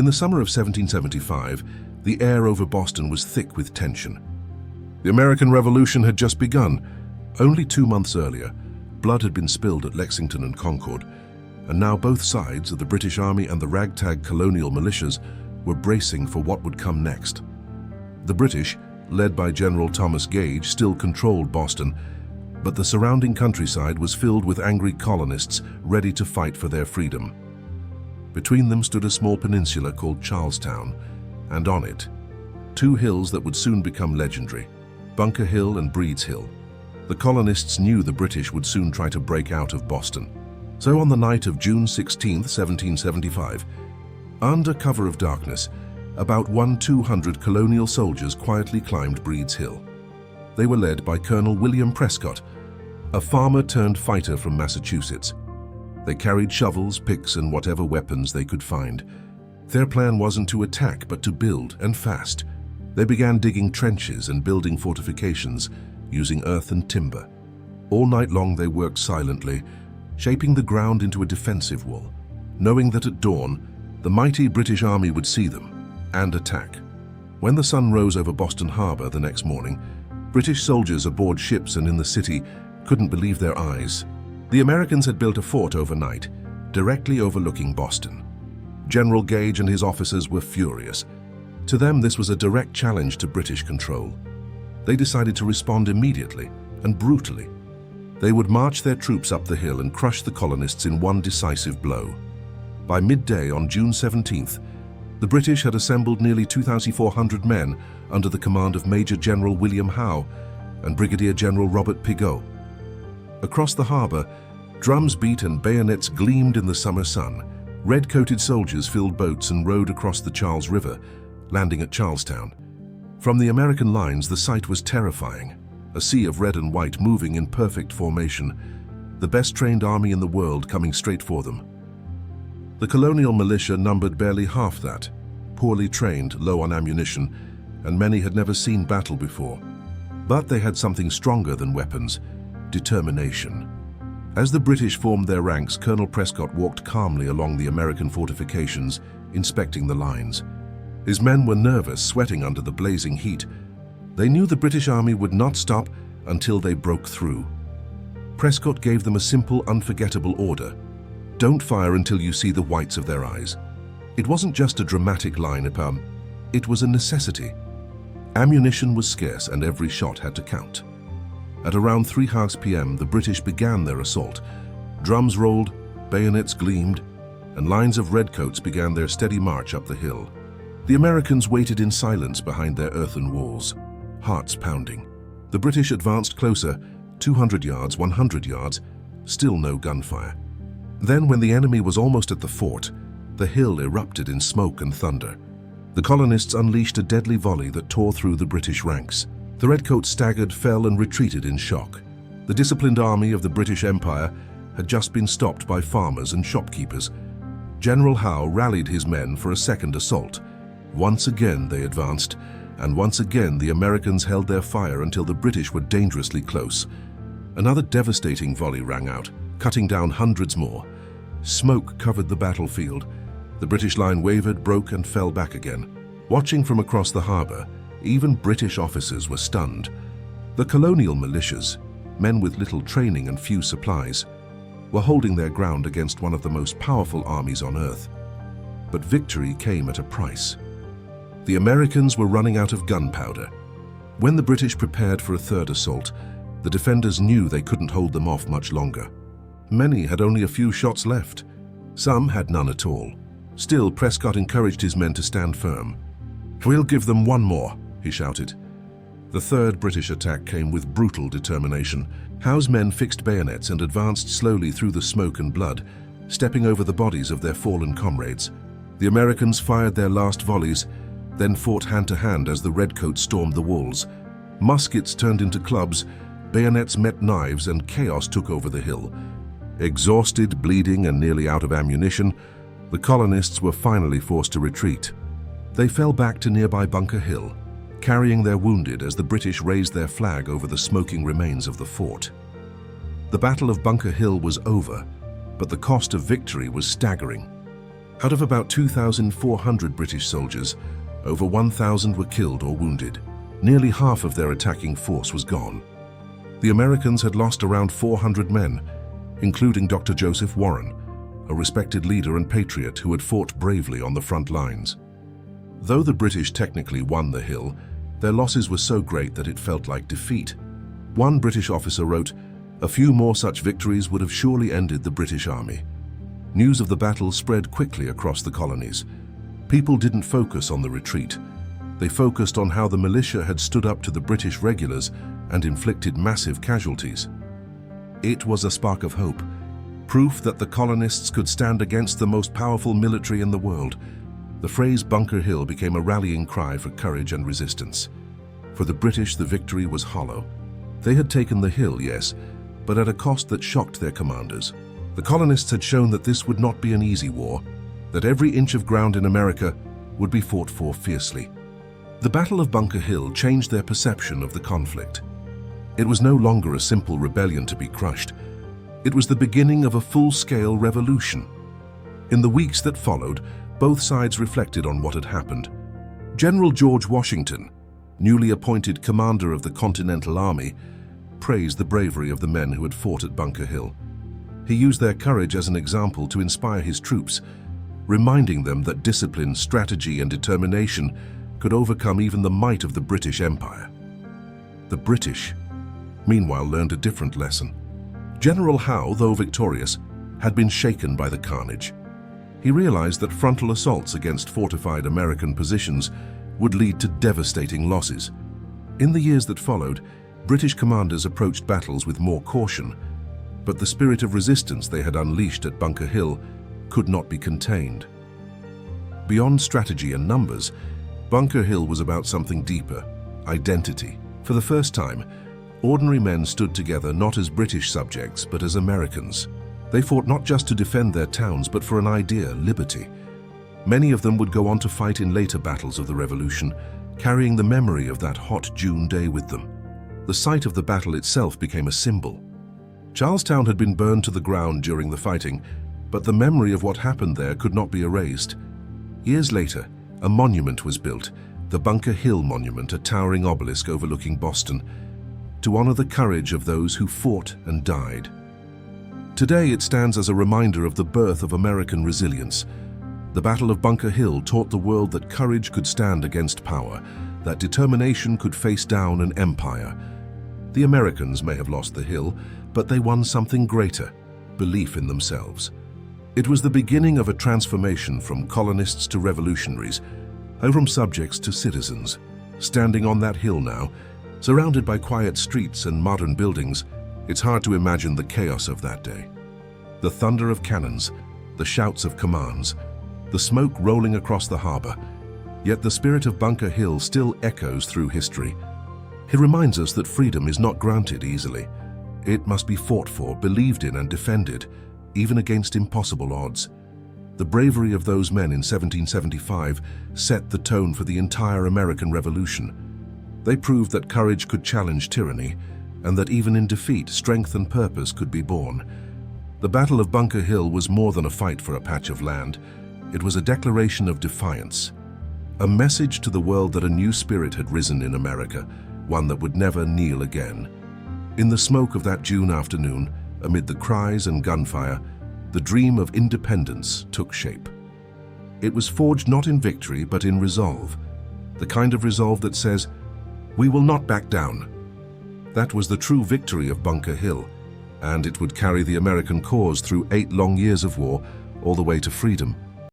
In the summer of 1775, the air over Boston was thick with tension. The American Revolution had just begun. Only 2 months earlier, blood had been spilled at Lexington and Concord, and now both sides of the British Army and the ragtag colonial militias were bracing for what would come next. The British, led by General Thomas Gage, still controlled Boston, but the surrounding countryside was filled with angry colonists ready to fight for their freedom. Between them stood a small peninsula called Charlestown, and on it, 2 hills that would soon become legendary, Bunker Hill and Breed's Hill. The colonists knew the British would soon try to break out of Boston. So on the night of June 16, 1775, under cover of darkness, about 200 colonial soldiers quietly climbed Breed's Hill. They were led by Colonel William Prescott, a farmer-turned-fighter from Massachusetts. They carried shovels, picks, and whatever weapons they could find. Their plan wasn't to attack, but to build, and fast. They began digging trenches and building fortifications, using earth and timber. All night long they worked silently, shaping the ground into a defensive wall, knowing that at dawn, the mighty British Army would see them and attack. When the sun rose over Boston Harbor the next morning, British soldiers aboard ships and in the city couldn't believe their eyes. The Americans had built a fort overnight, directly overlooking Boston. General Gage and his officers were furious. To them, this was a direct challenge to British control. They decided to respond immediately and brutally. They would march their troops up the hill and crush the colonists in one decisive blow. By midday on June 17th, the British had assembled nearly 2,400 men under the command of Major General William Howe and Brigadier General Robert Pigot. Across the harbor, drums beat and bayonets gleamed in the summer sun. Red-coated soldiers filled boats and rowed across the Charles River, landing at Charlestown. From the American lines, the sight was terrifying, a sea of red and white moving in perfect formation, the best-trained army in the world coming straight for them. The colonial militia numbered barely half that, poorly trained, low on ammunition, and many had never seen battle before. But they had something stronger than weapons: determination. As the British formed their ranks, Colonel Prescott walked calmly along the American fortifications, inspecting the lines. His men were nervous, sweating under the blazing heat. They knew the British Army would not stop until they broke through. Prescott gave them a simple, unforgettable order: don't fire until you see the whites of their eyes. It wasn't just a dramatic line, it was a necessity. Ammunition was scarce and every shot had to count. At around 3 p.m., the British began their assault. Drums rolled, bayonets gleamed, and lines of redcoats began their steady march up the hill. The Americans waited in silence behind their earthen walls, hearts pounding. The British advanced closer, 200 yards, 100 yards, still no gunfire. Then, when the enemy was almost at the fort, the hill erupted in smoke and thunder. The colonists unleashed a deadly volley that tore through the British ranks. The redcoats staggered, fell, and retreated in shock. The disciplined army of the British Empire had just been stopped by farmers and shopkeepers. General Howe rallied his men for a second assault. Once again they advanced, and once again the Americans held their fire until the British were dangerously close. Another devastating volley rang out, cutting down hundreds more. Smoke covered the battlefield. The British line wavered, broke, and fell back again. Watching from across the harbor, even British officers were stunned. The colonial militias, men with little training and few supplies, were holding their ground against one of the most powerful armies on earth. But victory came at a price. The Americans were running out of gunpowder. When the British prepared for a third assault, the defenders knew they couldn't hold them off much longer. Many had only a few shots left. Some had none at all. Still, Prescott encouraged his men to stand firm. "We'll give them one more," he shouted. The third British attack came with brutal determination. Howe's men fixed bayonets and advanced slowly through the smoke and blood, stepping over the bodies of their fallen comrades. The Americans fired their last volleys, then fought hand to hand as the redcoats stormed the walls. Muskets turned into clubs, bayonets met knives, and chaos took over the hill. Exhausted, bleeding, and nearly out of ammunition, the colonists were finally forced to retreat. They fell back to nearby Bunker Hill, carrying their wounded as the British raised their flag over the smoking remains of the fort. The Battle of Bunker Hill was over, but the cost of victory was staggering. Out of about 2,400 British soldiers, over 1,000 were killed or wounded. Nearly half of their attacking force was gone. The Americans had lost around 400 men, including Dr. Joseph Warren, a respected leader and patriot who had fought bravely on the front lines. Though the British technically won the hill, their losses were so great that it felt like defeat. One British officer wrote, "A few more such victories would have surely ended the British army." News of the battle spread quickly across the colonies. People didn't focus on the retreat. They focused on how the militia had stood up to the British regulars and inflicted massive casualties. It was a spark of hope, proof that the colonists could stand against the most powerful military in the world. The phrase Bunker Hill became a rallying cry for courage and resistance. For the British, the victory was hollow. They had taken the hill, yes, but at a cost that shocked their commanders. The colonists had shown that this would not be an easy war, that every inch of ground in America would be fought for fiercely. The Battle of Bunker Hill changed their perception of the conflict. It was no longer a simple rebellion to be crushed. It was the beginning of a full-scale revolution. In the weeks that followed, both sides reflected on what had happened. General George Washington, newly appointed commander of the Continental Army, praised the bravery of the men who had fought at Bunker Hill. He used their courage as an example to inspire his troops, reminding them that discipline, strategy, and determination could overcome even the might of the British Empire. The British, meanwhile, learned a different lesson. General Howe, though victorious, had been shaken by the carnage. He realized that frontal assaults against fortified American positions would lead to devastating losses. In the years that followed, British commanders approached battles with more caution, but the spirit of resistance they had unleashed at Bunker Hill could not be contained. Beyond strategy and numbers, Bunker Hill was about something deeper: identity. For the first time, ordinary men stood together not as British subjects, but as Americans. They fought not just to defend their towns, but for an idea: liberty. Many of them would go on to fight in later battles of the Revolution, carrying the memory of that hot June day with them. The site of the battle itself became a symbol. Charlestown had been burned to the ground during the fighting, but the memory of what happened there could not be erased. Years later, a monument was built, the Bunker Hill Monument, a towering obelisk overlooking Boston, to honor the courage of those who fought and died. Today it stands as a reminder of the birth of American resilience. The Battle of Bunker Hill taught the world that courage could stand against power, that determination could face down an empire. The Americans may have lost the hill, but they won something greater: belief in themselves. It was the beginning of a transformation from colonists to revolutionaries, from subjects to citizens. Standing on that hill now, surrounded by quiet streets and modern buildings, it's hard to imagine the chaos of that day. The thunder of cannons, the shouts of commands, the smoke rolling across the harbor. Yet the spirit of Bunker Hill still echoes through history. It reminds us that freedom is not granted easily. It must be fought for, believed in, and defended, even against impossible odds. The bravery of those men in 1775 set the tone for the entire American Revolution. They proved that courage could challenge tyranny, and that even in defeat, strength and purpose could be born. The Battle of Bunker Hill was more than a fight for a patch of land. It was a declaration of defiance, a message to the world that a new spirit had risen in America, one that would never kneel again. In the smoke of that June afternoon, amid the cries and gunfire, the dream of independence took shape. It was forged not in victory, but in resolve, the kind of resolve that says, "We will not back down." That was the true victory of Bunker Hill, and it would carry the American cause through 8 long years of war, all the way to freedom.